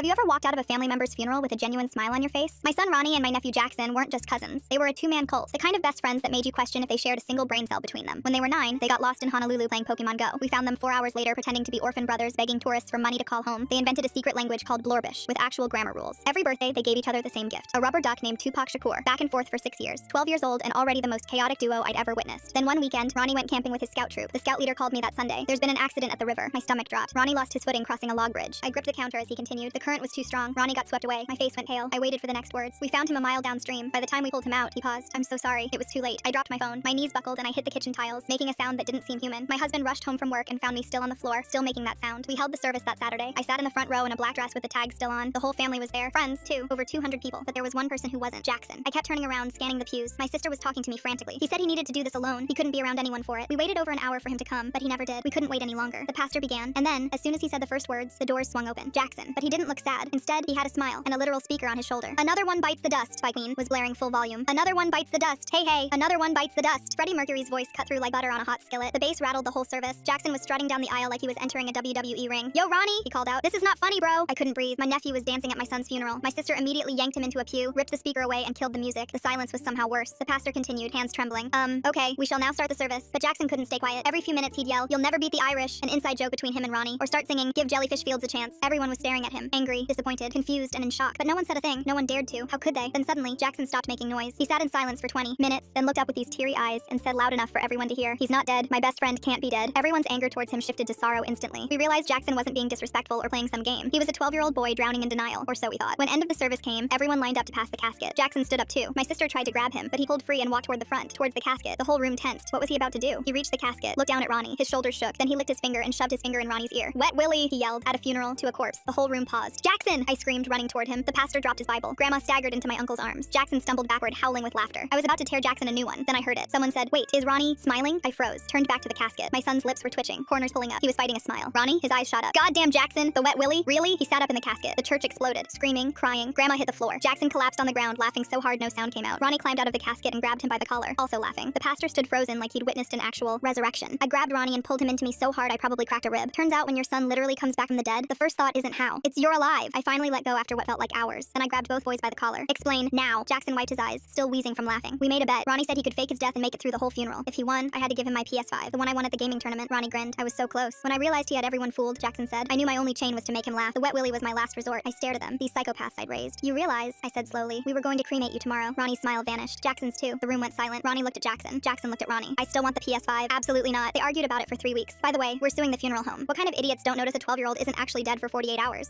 Have you ever walked out of a family member's funeral with a genuine smile on your face? My son Ronnie and my nephew Jackson weren't just cousins. They were a two-man cult, the kind of best friends that made you question if they shared a single brain cell between them. When they were 9, they got lost in Honolulu playing Pokemon Go. We found them 4 hours later pretending to be orphan brothers begging tourists for money to call home. They invented a secret language called Blorbish, with actual grammar rules. Every birthday, they gave each other the same gift, a rubber duck named Tupac Shakur, back and forth for 6 years. 12 years old and already the most chaotic duo I'd ever witnessed. Then one weekend, Ronnie went camping with his scout troop. The scout leader called me that Sunday. There's been an accident at the river. My stomach dropped. Ronnie lost his footing crossing a log bridge. I gripped the counter as he continued. The current was too strong. Ronnie got swept away. My face went pale. I waited for the next words. We found him a mile downstream. By the time we pulled him out, he paused. I'm so sorry. It was too late. I dropped my phone. My knees buckled and I hit the kitchen tiles, making a sound that didn't seem human. My husband rushed home from work and found me still on the floor, still making that sound. We held the service that Saturday. I sat in the front row in a black dress with the tag still on. The whole family was there. Friends, too. Over 200 people. But there was one person who wasn't. Jackson. I kept turning around, scanning the pews. My sister was talking to me frantically. He said he needed to do this alone. He couldn't be around anyone for it. We waited over an hour for him to come, but he never did. We couldn't wait any longer. The pastor began, and then, as soon as he said the first words, the doors swung open. Jackson. But he didn't look sad. Instead, he had a smile and a literal speaker on his shoulder. Another one bites the dust by Queen was blaring full volume. Another one bites the dust. Hey, hey. Another one bites the dust. Freddie Mercury's voice cut through like butter on a hot skillet. The bass rattled the whole service. Jackson was strutting down the aisle like he was entering a WWE ring. Yo, Ronnie, he called out. This is not funny, bro. I couldn't breathe. My nephew was dancing at my son's funeral. My sister immediately yanked him into a pew, ripped the speaker away, and killed the music. The silence was somehow worse. The pastor continued, hands trembling. Okay, we shall now start the service. But Jackson couldn't stay quiet. Every few minutes he'd yell, "You'll never beat the Irish," an inside joke between him and Ronnie, or start singing, "Give Jellyfish Fields a chance." Everyone was staring at him, angry, disappointed, confused, and in shock. But no one said a thing. No one dared to. How could they? Then suddenly, Jackson stopped making noise. He sat in silence for 20 minutes, then looked up with these teary eyes and said loud enough for everyone to hear, "He's not dead. My best friend can't be dead." Everyone's anger towards him shifted to sorrow instantly. We realized Jackson wasn't being disrespectful or playing some game. He was a 12-year-old boy drowning in denial, or so we thought. When end of the service came, everyone lined up to pass the casket. Jackson stood up too. My sister tried to grab him, but he pulled free and walked toward the front, towards the casket. The whole room tensed. What was he about to do? He reached the casket, looked down at Ronnie. His shoulders shook. Then he licked his finger and shoved his finger in Ronnie's ear. "Wet Willie," he yelled. At a funeral, to a corpse. The whole room paused. "Jackson!" I screamed, running toward him. The pastor dropped his Bible. Grandma staggered into my uncle's arms. Jackson stumbled backward, howling with laughter. I was about to tear Jackson a new one. Then I heard it. Someone said, "Wait, is Ronnie smiling?" I froze, turned back to the casket. My son's lips were twitching, corners pulling up. He was fighting a smile. Ronnie, his eyes shot up. "Goddamn Jackson, the Wet Willie? Really?" He sat up in the casket. The church exploded, screaming, crying. Grandma hit the floor. Jackson collapsed on the ground, laughing so hard no sound came out. Ronnie climbed out of the casket and grabbed him by the collar, also laughing. The pastor stood frozen like he'd witnessed an actual resurrection. I grabbed Ronnie and pulled him into me so hard I probably cracked a rib. Turns out when your son literally comes back from the dead, the first thought isn't how. It's "you're alive." I finally let go after what felt like hours. Then I grabbed both boys by the collar. "Explain, now." Jackson wiped his eyes, still wheezing from laughing. We made a bet. Ronnie said he could fake his death and make it through the whole funeral. If he won, I had to give him my PS5, the one I won at the gaming tournament. Ronnie grinned. I was so close. When I realized he had everyone fooled, Jackson said, I knew my only chain was to make him laugh. The Wet Willie was my last resort. I stared at them, these psychopaths I'd raised. "You realize," I said slowly, "we were going to cremate you tomorrow." Ronnie's smile vanished. Jackson's too. The room went silent. Ronnie looked at Jackson. Jackson looked at Ronnie. "I still want the PS5. Absolutely not." They argued about it for 3 weeks. By the way, we're suing the funeral home. What kind of idiots don't notice a 12-year-old isn't actually dead for 48 hours?